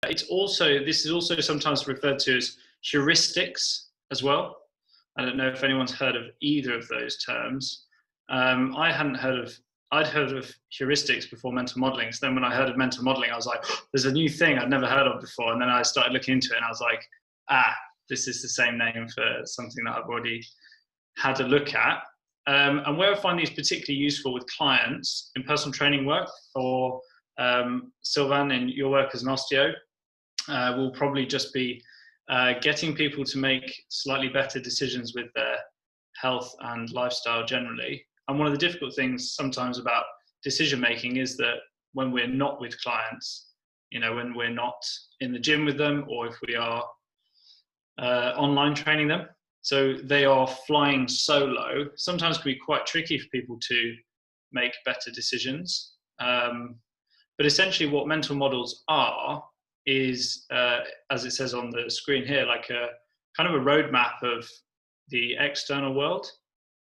This is also sometimes referred to as heuristics as well. I don't know if anyone's heard of either of those terms. I'd heard of heuristics before mental modeling. So then when I heard of mental modeling, I was like, there's a new thing I'd never heard of before. And then I started looking into it and I was like, this is the same name for something that I've already had a look at. And where I find these particularly useful with clients in personal training work, or Sylvain, in your work as an osteo, will probably just be getting people to make slightly better decisions with their health and lifestyle generally. And one of the difficult things sometimes about decision making is that when we're not with clients, when we're not in the gym with them, or if we are online training them, so they are flying solo, sometimes can be quite tricky for people to make better decisions. But essentially what mental models are is, as it says on the screen here, like a kind of a roadmap of the external world,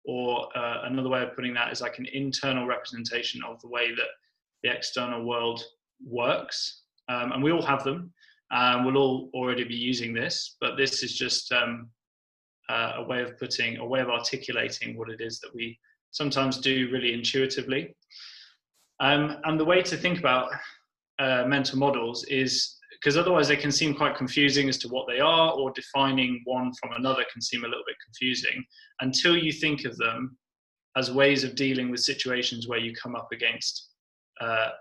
or another way of putting that is like an internal representation of the way that the external world works. And we all have them. We'll all already be using this, but this is just a way of articulating what it is that we sometimes do really intuitively. And the way to think about mental models is, because otherwise they can seem quite confusing as to what they are, or defining one from another can seem a little bit confusing until you think of them as ways of dealing with situations where you come up against a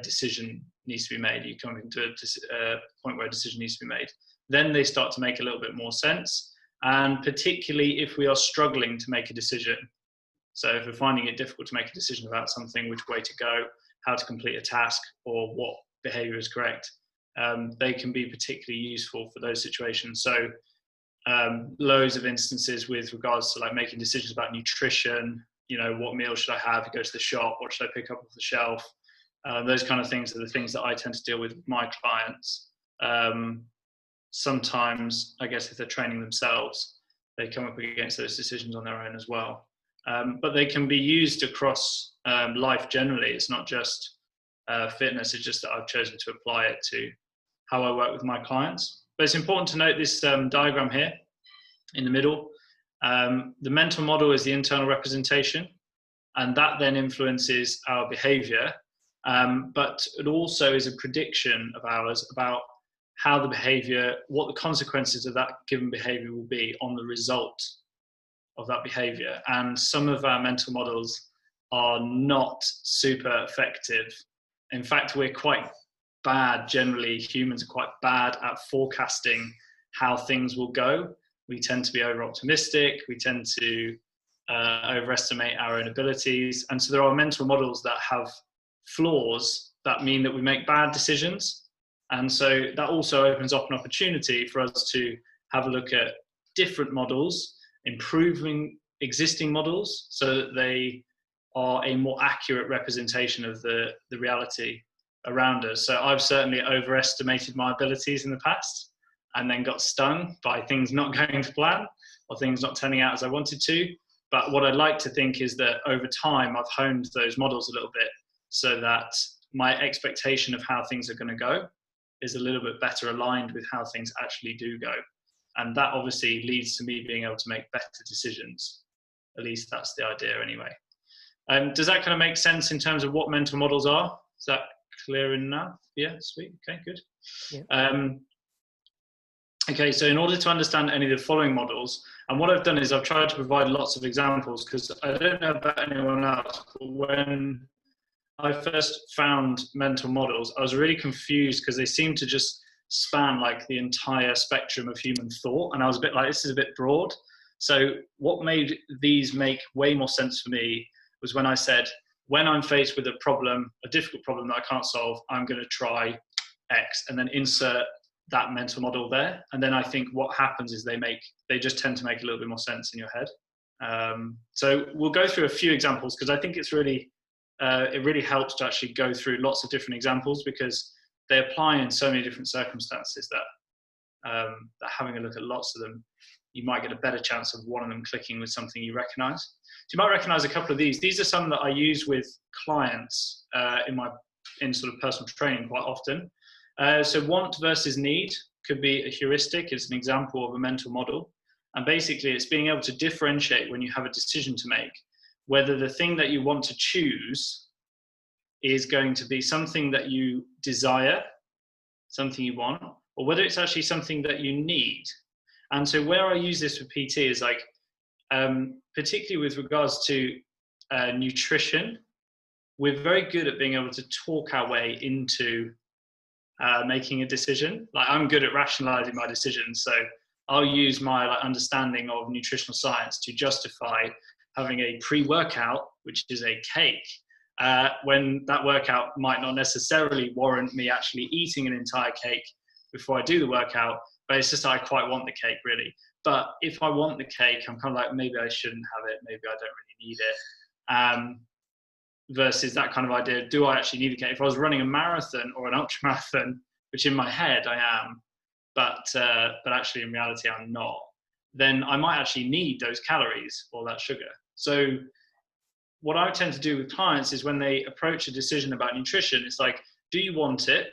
decision needs to be made. You come into a point where a decision needs to be made. Then they start to make a little bit more sense. And particularly if we are struggling to make a decision. So if we're finding it difficult to make a decision about something, which way to go, how to complete a task, or what behavior is correct, they can be particularly useful for those situations. So loads of instances with regards to like making decisions about nutrition, what meal should I have, go to the shop, what should I pick up off the shelf? Those kind of things are the things that I tend to deal with my clients. Sometimes, I guess, if they're training themselves, they come up against those decisions on their own as well. But they can be used across life generally. It's not just fitness, it's just that I've chosen to apply it to how I work with my clients. But it's important to note this diagram here in the middle. The mental model is the internal representation, and that then influences our behavior. But it also is a prediction of ours about how the behavior, what the consequences of that given behavior will be on the result of that behavior. And some of our mental models are not super effective. In fact, we're quite bad, generally, humans are quite bad at forecasting how things will go. We tend to be over-optimistic, we tend to overestimate our own abilities. And so there are mental models that have flaws that mean that we make bad decisions. And so that also opens up an opportunity for us to have a look at different models, improving existing models so that they are a more accurate representation of the reality around us. So I've certainly overestimated my abilities in the past and then got stung by things not going to plan or things not turning out as I wanted to. But what I'd like to think is that over time I've honed those models a little bit so that my expectation of how things are going to go is a little bit better aligned with how things actually do go. And that obviously leads to me being able to make better decisions. At least that's the idea anyway. Does that kind of make sense in terms of what mental models are? Is that clear enough? Yeah, sweet. Okay, good. Yeah. Okay, so in order to understand any of the following models, and what I've done is I've tried to provide lots of examples, because I don't know about anyone else, but when I first found mental models, I was really confused because they seemed to just span like the entire spectrum of human thought. And I was a bit like, this is a bit broad. So what made these make way more sense for me was when I said, when I'm faced with a problem, a difficult problem that I can't solve, I'm going to try X, and then insert that mental model there. And then I think what happens is they just tend to make a little bit more sense in your head. So we'll go through a few examples, because I think it's really, it really helps to actually go through lots of different examples, because they apply in so many different circumstances that having a look at lots of them, you might get a better chance of one of them clicking with something you recognize. So you might recognize a couple of these. These are some that I use with clients in sort of personal training quite often. So want versus need could be a heuristic. It's an example of a mental model. And basically it's being able to differentiate when you have a decision to make, whether the thing that you want to choose is going to be something that you desire, something you want, or whether it's actually something that you need. And so where I use this with PT is like, particularly with regards to nutrition, we're very good at being able to talk our way into making a decision. Like I'm good at rationalizing my decisions. So I'll use my understanding of nutritional science to justify having a pre-workout, which is a cake, when that workout might not necessarily warrant me actually eating an entire cake before I do the workout, but it's just I quite want the cake really. But if I want the cake, I'm kind of like, maybe I shouldn't have it, maybe I don't really need it. Versus that kind of idea, do I actually need a cake? If I was running a marathon or an ultra marathon, which in my head I am, but actually in reality I'm not, then I might actually need those calories or that sugar. So what I tend to do with clients is when they approach a decision about nutrition, it's like, do you want it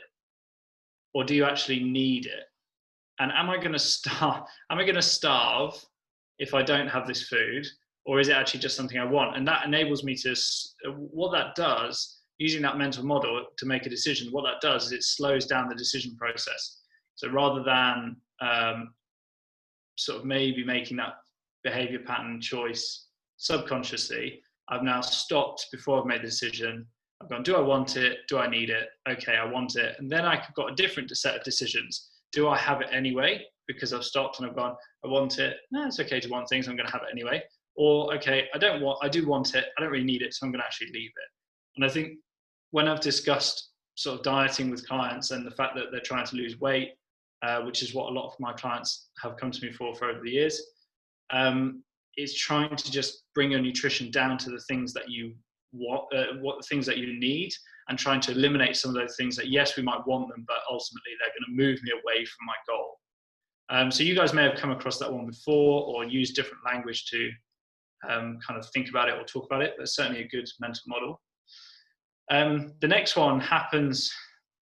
or do you actually need it? And am I going to starve if I don't have this food, or is it actually just something I want? And that enables me to, what that does, using that mental model to make a decision, what that does is it slows down the decision process. So rather than sort of maybe making that behavior pattern choice subconsciously, I've now stopped before I've made the decision. I've gone, do I want it? Do I need it? Okay, I want it. And then I've got a different set of decisions. Do I have it anyway? Because I've stopped and I've gone, I want it. No, it's okay to want things. I'm going to have it anyway. Or, okay, I do want it. I don't really need it. So I'm going to actually leave it. And I think when I've discussed sort of dieting with clients and the fact that they're trying to lose weight, which is what a lot of my clients have come to me for over the years, is trying to just bring your nutrition down to the things that you want, what things that you need, and trying to eliminate some of those things that, yes, we might want them, but ultimately they're going to move me away from my goal. So you guys may have come across that one before or used different language to kind of think about it or talk about it, but it's certainly a good mental model. The next one happens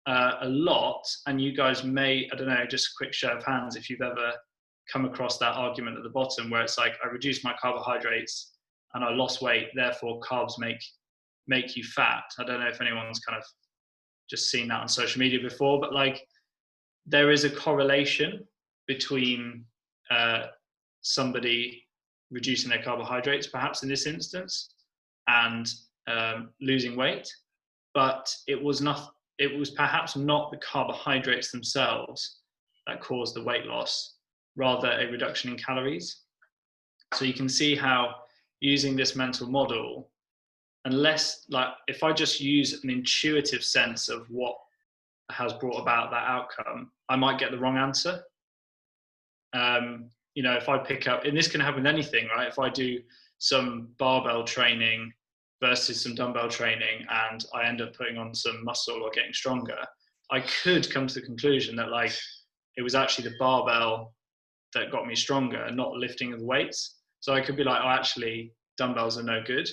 a lot, and you guys may, I don't know, just a quick show of hands if you've ever come across that argument at the bottom where it's like, I reduced my carbohydrates and I lost weight, therefore carbs make you fat. I don't know if anyone's kind of just seen that on social media before, but like there is a correlation between somebody reducing their carbohydrates, perhaps in this instance, and losing weight, but it was perhaps not the carbohydrates themselves that caused the weight loss, rather a reduction in calories. So you can see how using this mental model, unless, like, if I just use an intuitive sense of what has brought about that outcome, I might get the wrong answer. You know, if I pick up, and this can happen with anything, right? If I do some barbell training versus some dumbbell training and I end up putting on some muscle or getting stronger, I could come to the conclusion that like it was actually the barbell that got me stronger and not lifting of the weights. So I could be like, oh, actually dumbbells are no good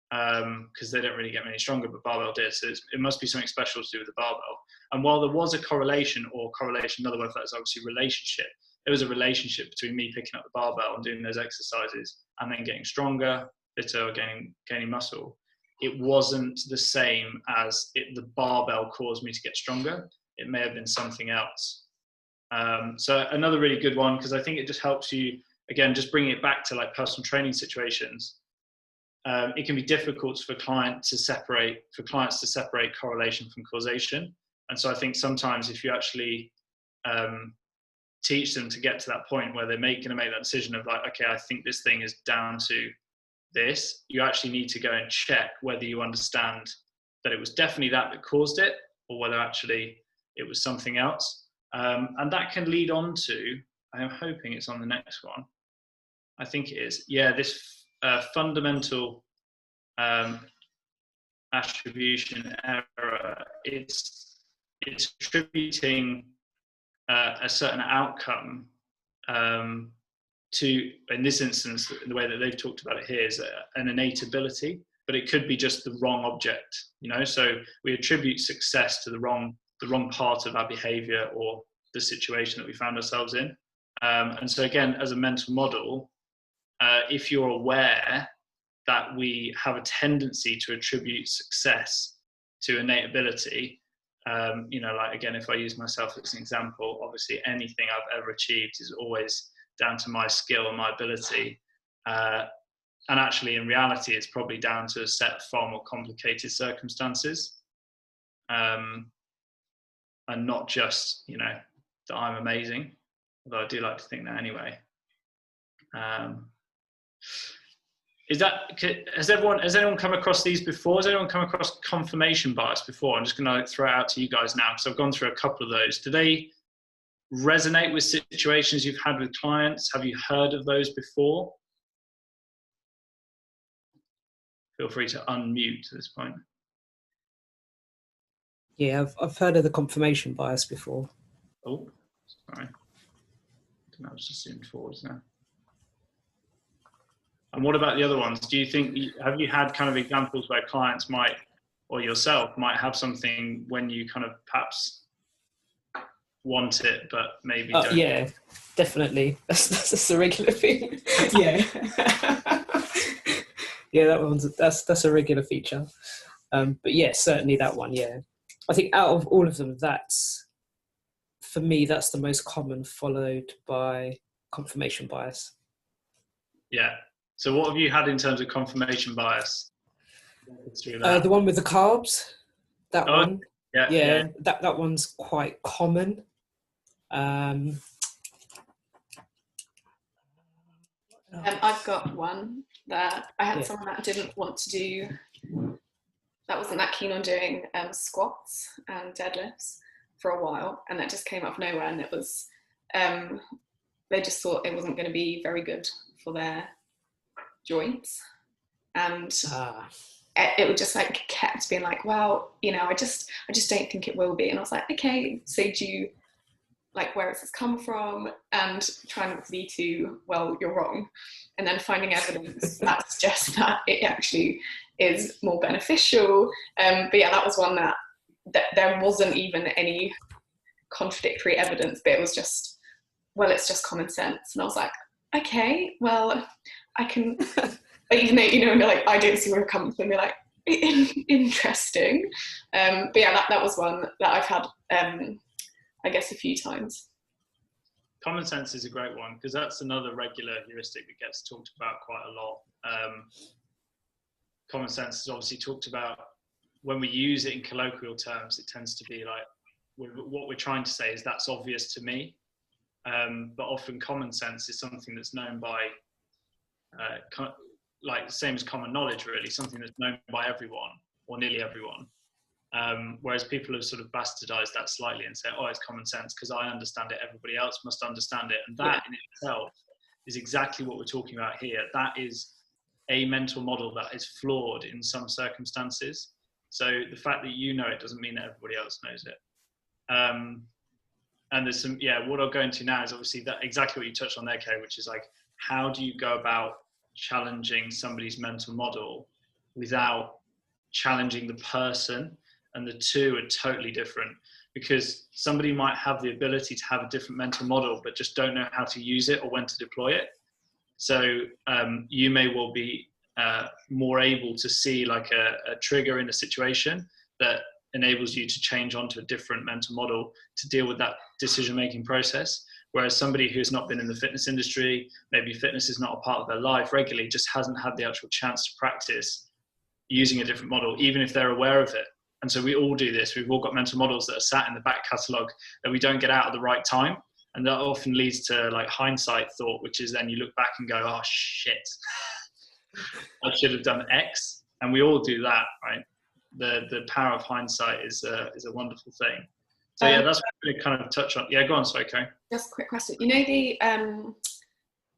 because they don't really get me any stronger, but barbell did. So it must be something special to do with the barbell. And while there was a correlation, another word for that is obviously relationship. There was a relationship between me picking up the barbell and doing those exercises and then getting stronger, fitter, or gaining muscle. It wasn't the same as the barbell caused me to get stronger. It may have been something else. So another really good one, because I think it just helps you, again, just bringing it back to like personal training situations. It can be difficult for clients to separate correlation from causation. And so I think sometimes if you actually teach them to get to that point where they're going to make that decision of like, okay, I think this thing is down to this, you actually need to go and check whether you understand that it was definitely that caused it, or whether actually it was something else. And that can lead on to, I'm hoping it's on the next one. I think it is. Yeah, this fundamental attribution error. It's attributing a certain outcome to, in this instance, the way that they've talked about it here is an innate ability, but it could be just the wrong object, you know? So we attribute success to the wrong the wrong part of our behaviour or the situation that we found ourselves in. And so again, as a mental model, if you're aware that we have a tendency to attribute success to innate ability, like again, if I use myself as an example, obviously anything I've ever achieved is always down to my skill and my ability. And actually, in reality, it's probably down to a set of far more complicated circumstances. And not just, that I'm amazing, although I do like to think that anyway. Has anyone come across these before? Has anyone come across confirmation bias before? I'm just going to throw it out to you guys now, because I've gone through a couple of those. Do they resonate with situations you've had with clients? Have you heard of those before? Feel free to unmute at this point. Yeah, I've heard of the confirmation bias before. Oh, sorry. I was just zoomed forwards now. And what about the other ones? Do you think, have you had kind of examples where clients might, or yourself might have something when you kind of perhaps want it, but maybe don't? Yeah, definitely. That's a regular thing. Yeah. Yeah, that's a regular feature. But yeah, certainly that one, yeah. I think out of all of them, for me, that's the most common, followed by confirmation bias. Yeah. So what have you had in terms of confirmation bias? The one with the carbs, that one. Yeah. That one's quite common. I've got one that I had someone that didn't want to do, that wasn't that keen on doing squats and deadlifts for a while, and that just came out of nowhere, and it was, they just thought it wasn't going to be very good for their joints, and it would just like kept being like, well, I just don't think it will be. And I was like, okay, so do you, like, where has this come from? And trying not to be too, well, you're wrong. And then finding evidence that suggests that it actually is more beneficial. But yeah, that was one that there wasn't even any contradictory evidence, but it was just, well, it's just common sense. And I was like, okay, well, I can, even though, you're like, I don't see where it comes from, you're like, interesting. But yeah, that was one that I've had, I guess, a few times. Common sense is a great one, because that's another regular heuristic that gets talked about quite a lot. Common sense is obviously talked about when we use it in colloquial terms. It tends to be like, what we're trying to say is that's obvious to me. But often common sense is something that's known by, like the same as common knowledge, really, something that's known by everyone or nearly everyone. Whereas people have sort of bastardized that slightly and say, oh, it's common sense because I understand it, everybody else must understand it. And that in itself is exactly what we're talking about here. That is a mental model that is flawed in some circumstances. So the fact that you know it doesn't mean that everybody else knows it. And there's some, what I'll go into now is obviously that exactly what you touched on there, Kay, which is like, how do you go about challenging somebody's mental model without challenging the person? And the two are totally different, because somebody might have the ability to have a different mental model, but just don't know how to use it or when to deploy it. So you may well be more able to see like a trigger in a situation that enables you to change onto a different mental model to deal with that decision-making process. Whereas somebody who's not been in the fitness industry, maybe fitness is not a part of their life regularly, just hasn't had the actual chance to practice using a different model, even if they're aware of it. And so we all do this. We've all got mental models that are sat in the back catalogue that we don't get out at the right time. And that often leads to like hindsight thought, which is then you look back and go, oh shit, I should have done X. And we all do that, right? The power of hindsight is a wonderful thing. So yeah, that's what I'm going to kind of touch on. Yeah, go on, sorry, Kay. Just a quick question. You know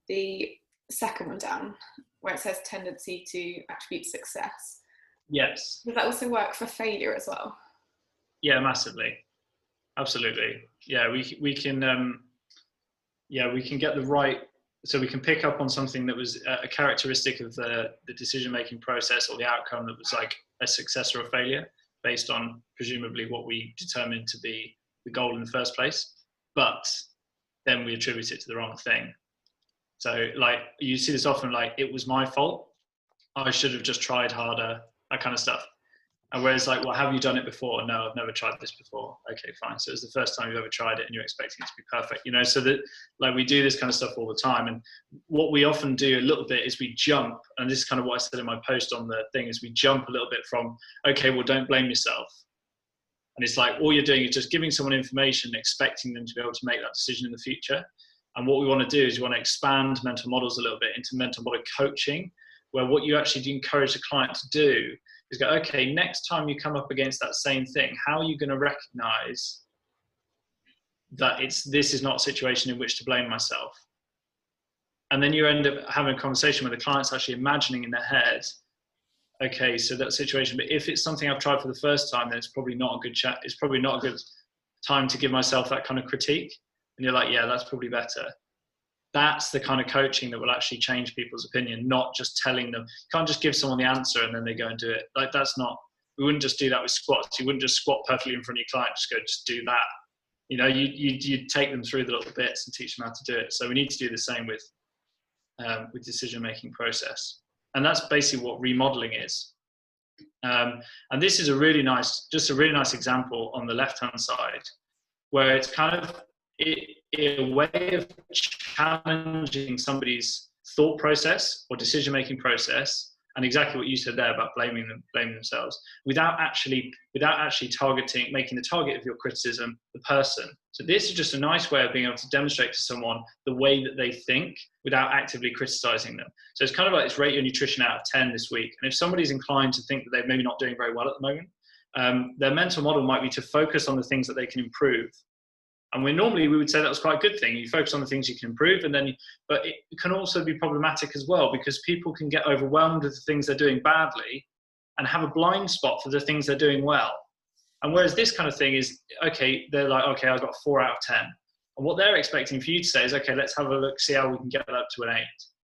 the second one down where it says tendency to attribute success? Yes. Does that also work for failure as well? Yeah, massively. Absolutely. Yeah, we can get the right, so we can pick up on something that was a characteristic of the decision-making process or the outcome that was like a success or a failure. based on presumably what we determined to be the goal in the first place, but then we attribute it to the wrong thing. So like you see this often, like it was my fault, I should have just tried harder, that kind of stuff. And whereas like, well, have you done it before? No, I've never tried this before. Okay, fine. So it's the first time you've ever tried it and you're expecting it to be perfect, you know, so that like we do this kind of stuff all the time. And what we often do a little bit is we jump, and this is kind of what I said in my post on the thing, is we jump a little bit from, okay, well, don't blame yourself. And it's like, all you're doing is just giving someone information, expecting them to be able to make that decision in the future. And what we want to do is we want to expand mental models a little bit into mental model coaching, where what you actually encourage the client to do is go, okay, next time you come up against that same thing, how are you going to recognize that this is not a situation in which to blame myself? And then you end up having a conversation where the client's actually imagining in their head, okay, so that situation, but if it's something I've tried for the first time, then it's probably not a good chat. It's probably not a good time to give myself that kind of critique. And you're like, yeah, that's probably better. That's the kind of coaching that will actually change people's opinion, not just telling them. You can't just give someone the answer and then they go and do it. Like that's not, we wouldn't just do that with squats. You wouldn't just squat perfectly in front of your client, just do that. You know, you'd take them through the little bits and teach them how to do it. So we need to do the same with decision-making process. And that's basically what remodeling is. And this is a really nice example on the left-hand side, where it's kind of a way of challenging somebody's thought process or decision-making process, and exactly what you said there about blaming themselves, without actually making the target of your criticism the person. So this is just a nice way of being able to demonstrate to someone the way that they think without actively criticizing them. So it's kind of like this rate your nutrition out of 10 this week. And if somebody's inclined to think that they're maybe not doing very well at the moment, their mental model might be to focus on the things that they can improve. And we would say that was quite a good thing. You focus on the things you can improve, but it can also be problematic as well, because people can get overwhelmed with the things they're doing badly and have a blind spot for the things they're doing well. And whereas this kind of thing is, okay, they're like, okay, I got 4 out of 10. And what they're expecting for you to say is, okay, let's have a look, see how we can get that up to an 8.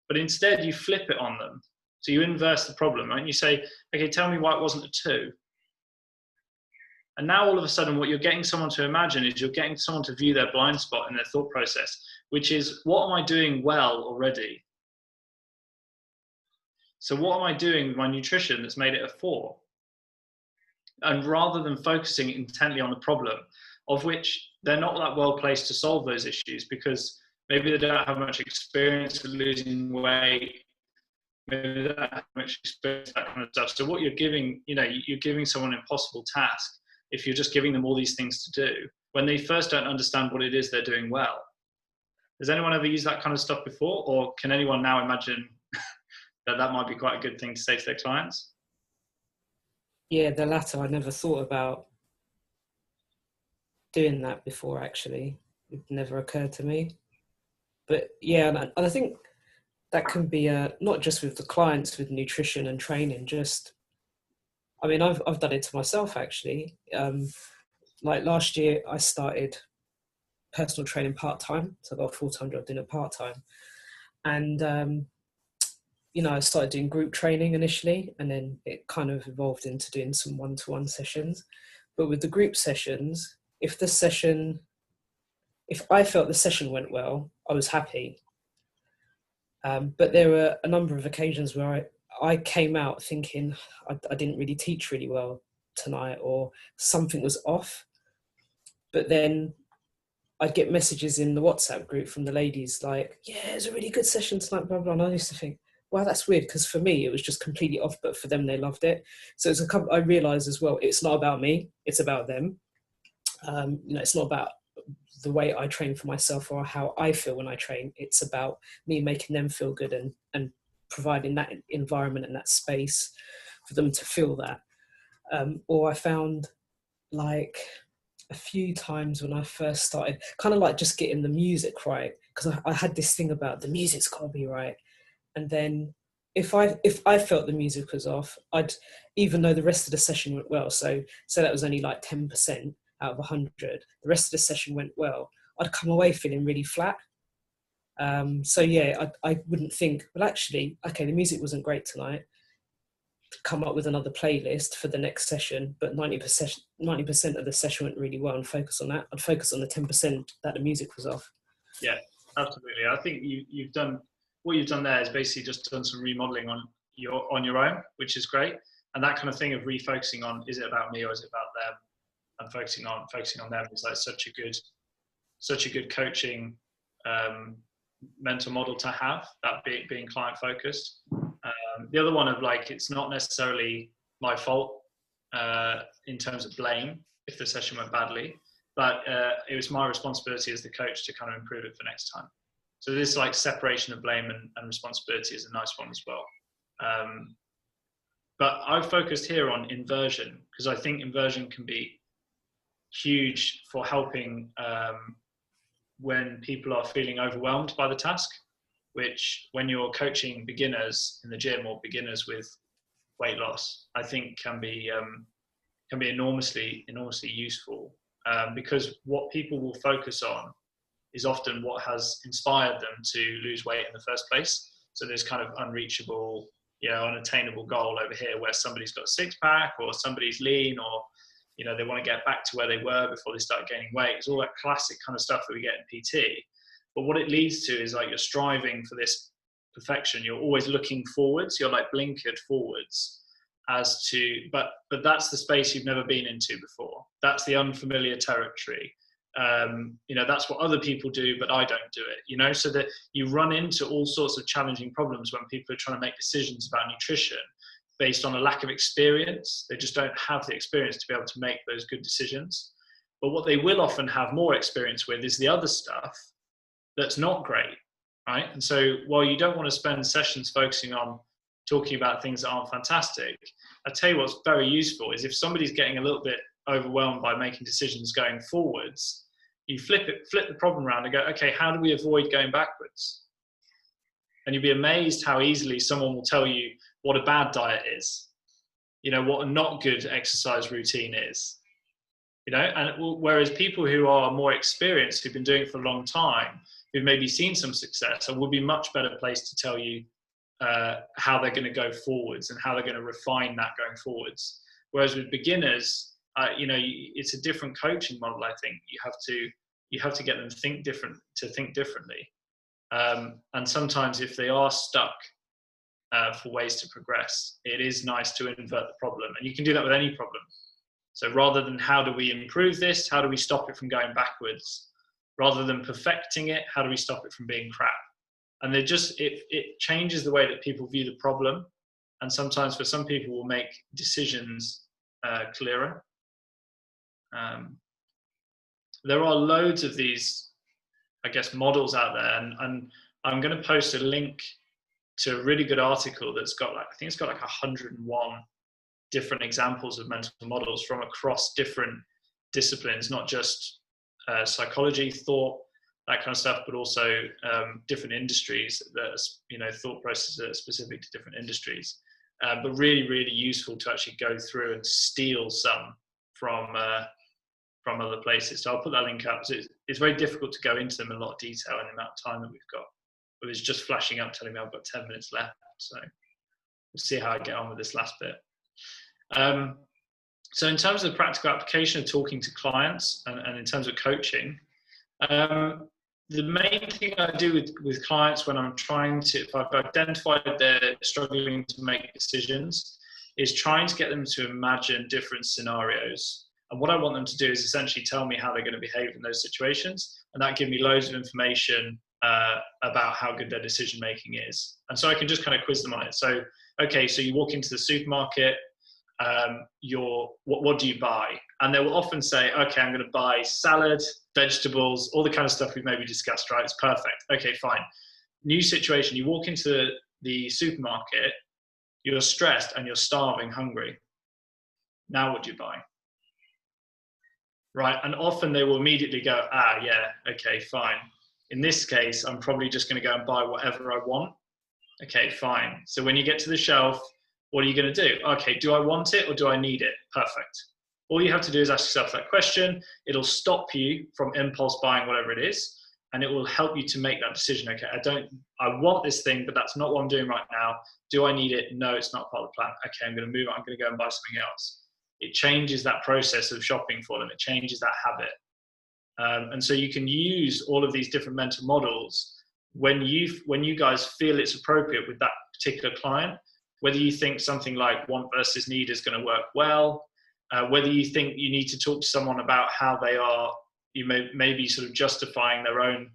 But instead you flip it on them. So you inverse the problem, right? And you say, okay, tell me why it wasn't a 2. And now all of a sudden what you're getting someone to imagine is you're getting someone to view their blind spot in their thought process, which is, what am I doing well already? So what am I doing with my nutrition that's made it a 4? And rather than focusing intently on the problem, of which they're not that well placed to solve those issues, because maybe they don't have much experience with losing weight, maybe they don't have much experience, that kind of stuff. So what you're giving, you're giving someone an impossible task if you're just giving them all these things to do when they first don't understand what it is they're doing well. Has anyone ever used that kind of stuff before? Or can anyone now imagine that might be quite a good thing to say to their clients? Yeah, the latter. I never thought about doing that before, actually. It never occurred to me. But yeah, and I think that can be not just with the clients with nutrition and training, I've done it to myself, actually. Like last year, I started personal training part-time. So I got a full-time job doing it part-time. And, I started doing group training initially, and then it kind of evolved into doing some one-to-one sessions. But with the group sessions, if I felt the session went well, I was happy. But there were a number of occasions where I came out thinking I didn't really teach really well tonight, or something was off. But then I'd get messages in the WhatsApp group from the ladies like, yeah, it was a really good session tonight, blah, blah. And I used to think, wow, that's weird, because for me, it was just completely off, but for them, they loved it. So I realised as well, it's not about me, it's about them. It's not about the way I train for myself or how I feel when I train. It's about me making them feel good and providing that environment and that space for them to feel that. Or I found like a few times when I first started, kind of like just getting the music right, because I had this thing about the music's got to be right. And then if I felt the music was off, even though the rest of the session went well, so that was only like 10% out of 100, the rest of the session went well, I'd come away feeling really flat. So yeah, I wouldn't think, well, actually, okay, the music wasn't great tonight. come up with another playlist for the next session, but 90% of the session went really well, and focus on that. I'd focus on the 10% that the music was off. Yeah, absolutely. I think you've done what you've done there is basically just done some remodeling on your own, which is great. And that kind of thing of refocusing on, is it about me or is it about them? And focusing on them is like such a good coaching mental model to have, that being client focused. The other one of like, it's not necessarily my fault in terms of blame if the session went badly, but it was my responsibility as the coach to kind of improve it for next time. So this like separation of blame and responsibility is a nice one as well. But I've focused here on inversion, because I think inversion can be huge for helping when people are feeling overwhelmed by the task, which when you're coaching beginners in the gym or beginners with weight loss, I think can be enormously useful, because what people will focus on is often what has inspired them to lose weight in the first place. So there's kind of unreachable, unattainable goal over here where somebody's got a six-pack or somebody's lean, or they want to get back to where they were before they start gaining weight. It's all that classic kind of stuff that we get in PT. But what it leads to is like you're striving for this perfection. You're always looking forwards. You're like blinkered forwards but that's the space you've never been into before. That's the unfamiliar territory. That's what other people do, but I don't do it, so that you run into all sorts of challenging problems when people are trying to make decisions about nutrition based on a lack of experience. They just don't have the experience to be able to make those good decisions. But what they will often have more experience with is the other stuff that's not great, right? And so while you don't want to spend sessions focusing on talking about things that aren't fantastic, I tell you what's very useful is if somebody's getting a little bit overwhelmed by making decisions going forwards, you flip the problem around and go, okay, how do we avoid going backwards? And you'll be amazed how easily someone will tell you what a bad diet is, what a not good exercise routine is, and whereas people who are more experienced, who've been doing it for a long time, who've maybe seen some success, will be much better placed to tell you how they're going to go forwards and how they're going to refine that going forwards. Whereas with beginners, it's a different coaching model. I think you have to get them to think differently. And sometimes if they are stuck for ways to progress, it is nice to invert the problem. And you can do that with any problem. So rather than how do we improve this, how do we stop it from going backwards? Rather than perfecting it, how do we stop it from being crap? And it changes the way that people view the problem. And sometimes for some people will make decisions clearer. There are loads of these, I guess, models out there, and I'm going to post a link to a really good article that's got I think it's got 101 different examples of mental models from across different disciplines, not just psychology, thought, that kind of stuff, but also different industries that thought processes that are specific to different industries. But really, really useful to actually go through and steal some from other places. So I'll put that link up. So it's very difficult to go into them in a lot of detail in the amount of time that we've got. But it's just flashing up telling me I've got 10 minutes left. So we'll see how I get on with this last bit. So in terms of the practical application of talking to clients and in terms of coaching, the main thing I do with clients when I'm if I've identified they're struggling to make decisions, is trying to get them to imagine different scenarios. And what I want them to do is essentially tell me how they're going to behave in those situations. And that gives me loads of information about how good their decision making is. And so I can just kind of quiz them on it. So, okay, so you walk into the supermarket, what do you buy? And they will often say, okay, I'm going to buy salad, vegetables, all the kind of stuff we've maybe discussed, right? It's perfect. Okay, fine. New situation, you walk into the supermarket, you're stressed and you're starving, hungry. Now what do you buy? Right, and often they will immediately go, yeah, okay, fine. In this case, I'm probably just going to go and buy whatever I want. Okay, fine. So when you get to the shelf, what are you going to do? Okay, do I want it or do I need it? Perfect. All you have to do is ask yourself that question. It'll stop you from impulse buying whatever it is. and it will help you to make that decision. Okay, I want this thing, but that's not what I'm doing right now. Do I need it? No, it's not part of the plan. Okay, I'm going to move on. I'm going to go and buy something else. It changes that process of shopping for them. It changes that habit. And so you can use all of these different mental models when you guys feel it's appropriate with that particular client, whether you think something like want versus need is going to work well, whether you think you need to talk to someone about how they are, you may be sort of justifying their own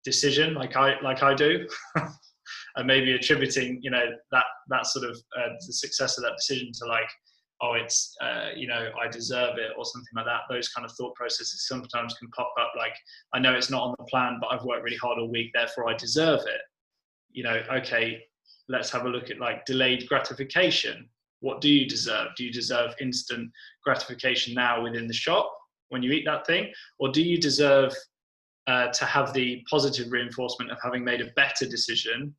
decision, like I do, and maybe attributing, that sort of the success of that decision to like, oh, it's, I deserve it or something like that. Those kind of thought processes sometimes can pop up like, I know it's not on the plan, but I've worked really hard all week, therefore I deserve it. Okay, let's have a look at like delayed gratification. What do you deserve? Do you deserve instant gratification now within the shop when you eat that thing? Or do you deserve to have the positive reinforcement of having made a better decision?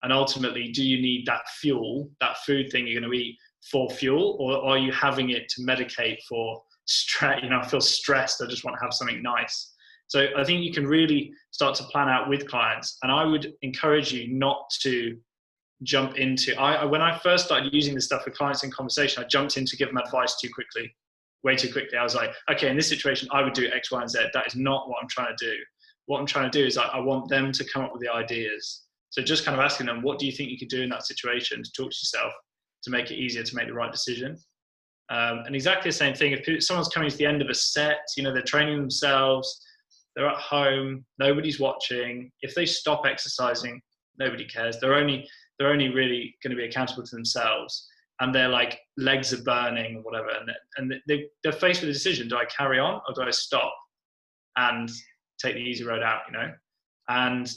And ultimately, do you need that fuel, that food thing you're going to eat for fuel, or are you having it to medicate for stress? I feel stressed, I just want to have something nice. So I think you can really start to plan out with clients. And I would encourage you not to jump into, when I first started using this stuff with clients in conversation, I jumped in to give them advice way too quickly. I was like, okay, in this situation, I would do X, Y, and Z. That is not what I'm trying to do. What I'm trying to do is I want them to come up with the ideas. So just kind of asking them, what do you think you could do in that situation to talk to yourself to make it easier to make the right decision? And exactly the same thing, if someone's coming to the end of a set, they're training themselves, they're at home, nobody's watching. If they stop exercising, nobody cares. They're only really going to be accountable to themselves, and their like legs are burning or whatever, and they're faced with a decision: do I carry on or do I stop and take the easy road out? And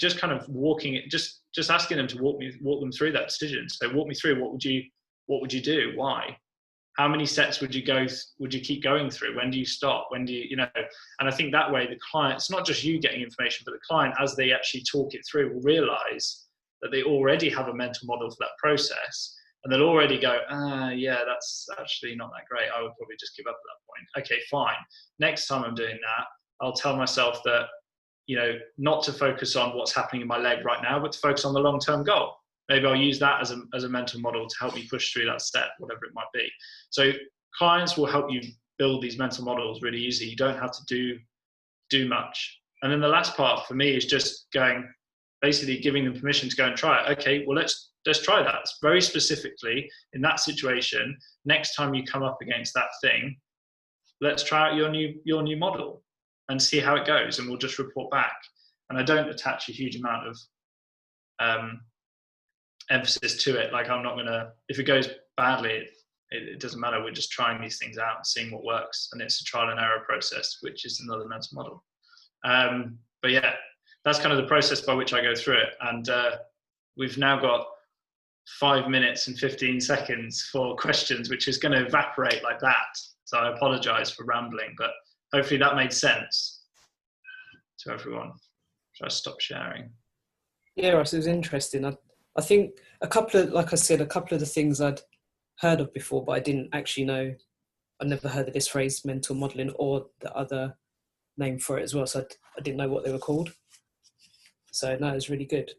just kind of walking it, just asking them to walk them through that decision. So walk me through, what would you do? Why? How many sets would you keep going through? When do you stop? When do you, and I think that way the client, it's not just you getting information, but the client, as they actually talk it through, will realize that they already have a mental model for that process. And they'll already go, yeah, that's actually not that great. I would probably just give up at that point. Okay, fine. Next time I'm doing that, I'll tell myself that, not to focus on what's happening in my leg right now, but to focus on the long-term goal. Maybe I'll use that as a mental model to help me push through that step, whatever it might be. So clients will help you build these mental models really easy. You don't have to do much. And then the last part for me is just basically giving them permission to go and try it. Okay, well, let's try that. It's very specifically in that situation. Next time you come up against that thing, let's try out your new model and see how it goes, and we'll just report back. And I don't attach a huge amount of emphasis to it. Like, I'm not gonna, if it goes badly, it doesn't matter. We're just trying these things out and seeing what works, and it's a trial and error process, which is another mental model. But yeah, that's kind of the process by which I go through it. And we've now got 5 minutes and 15 seconds for questions, which is going to evaporate like that. So I apologize for rambling, but hopefully that made sense to everyone. Should I stop sharing? Yeah, Ross, it was interesting. I think a couple of the things I'd heard of before, but I didn't actually know. I never heard of this phrase, mental modelling, or the other name for it as well. So I didn't know what they were called. So no, it was really good.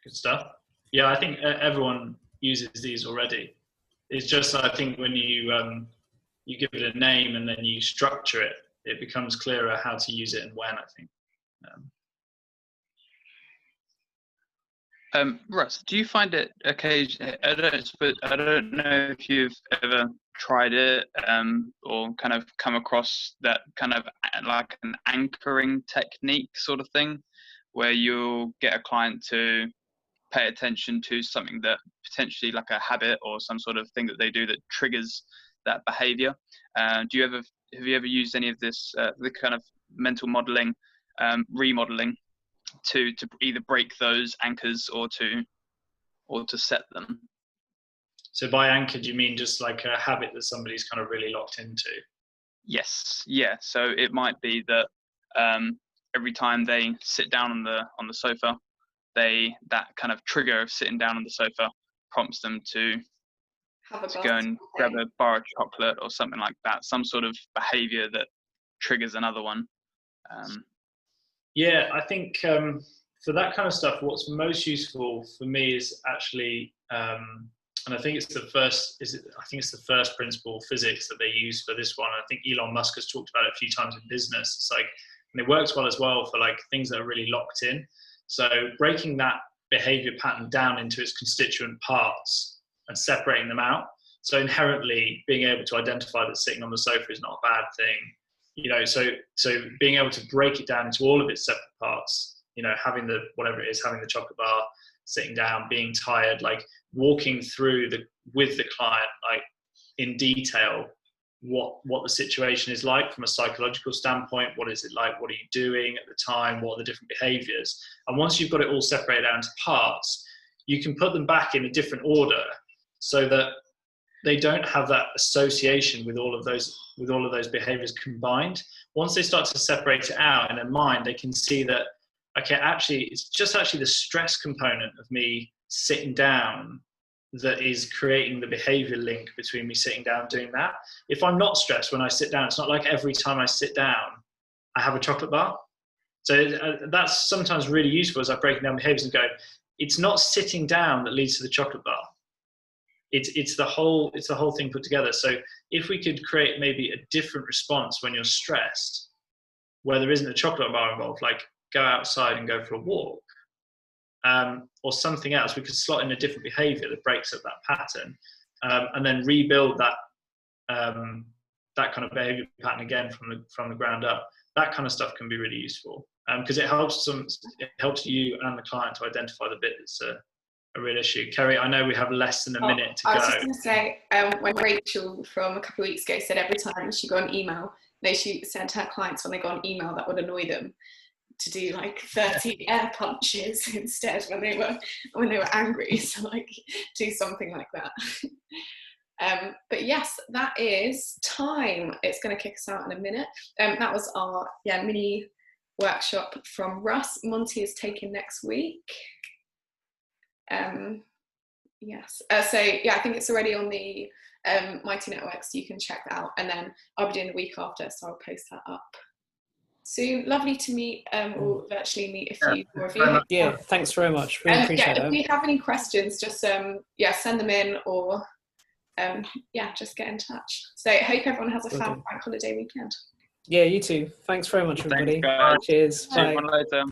Good stuff. Yeah, I think everyone uses these already. It's just, I think when you give it a name and then you structure it, it becomes clearer how to use it and when, I think. Russ, do you find it occasionally, I don't know if you've ever tried it or kind of come across that kind of like an anchoring technique sort of thing, where you'll get a client to pay attention to something that potentially like a habit or some sort of thing that they do that triggers that behavior. Have you ever used any of this, the kind of mental modeling, remodeling, to either break those anchors or to set them? So by anchor, do you mean just like a habit that somebody's kind of really locked into? Yes, yeah. So it might be that every time they sit down on the sofa, that kind of trigger of sitting down on the sofa prompts them to go and grab a bar of chocolate or something like that. Some sort of behavior that triggers another one. Yeah, I think for that kind of stuff, what's most useful for me is actually, and I think it's the first. I think it's the first principle of physics that they use for this one. I think Elon Musk has talked about it a few times in business. It's like, and it works well as well for like things that are really locked in. So breaking that behavior pattern down into its constituent parts and separating them out. So inherently being able to identify that sitting on the sofa is not a bad thing. You know, so being able to break it down into all of its separate parts, you know, having the, whatever it is, having the chocolate bar, sitting down, being tired, like walking through with the client, like in detail, what the situation is like from a psychological standpoint. What is it like? What are you doing at the time? What are the different behaviors? And once you've got it all separated down into parts, you can put them back in a different order so that they don't have that association with all of those behaviors combined. Once they start to separate it out in their mind, they can see that, okay, actually, it's just actually the stress component of me sitting down that is creating the behavior link between me sitting down and doing that. If I'm not stressed when I sit down, it's not like every time I sit down, I have a chocolate bar. So that's sometimes really useful as I break down behaviors and go, it's not sitting down that leads to the chocolate bar. It's the whole thing put together. So if we could create maybe a different response when you're stressed, where there isn't a chocolate bar involved, like go outside and go for a walk, or something else, we could slot in a different behavior that breaks up that pattern, and then rebuild that kind of behavior pattern again from the ground up. That kind of stuff can be really useful because it helps you and the client to identify the bit that's a real issue. Kerry, I know we have less than a minute to go. I was just going to say, when Rachel from a couple of weeks ago said every time she got an email, she said to her clients when they got an email that would annoy them to do like 30 air punches instead when they were angry. So like do something like that. But yes, that is time. It's going to kick us out in a minute. That was our mini workshop from Russ. Monty is taking next week. Yes. I think it's already on the Mighty Network, so you can check that out. And then I'll be doing the week after, so I'll post that up soon. Lovely to meet, or virtually meet a few more of you. Yeah, thanks very much. Really appreciate it. If you have any questions, just send them in, or just get in touch. So I hope everyone has a fab bank holiday weekend. Yeah, you too. Thanks very much, everybody. Thanks, guys. Cheers. See you later.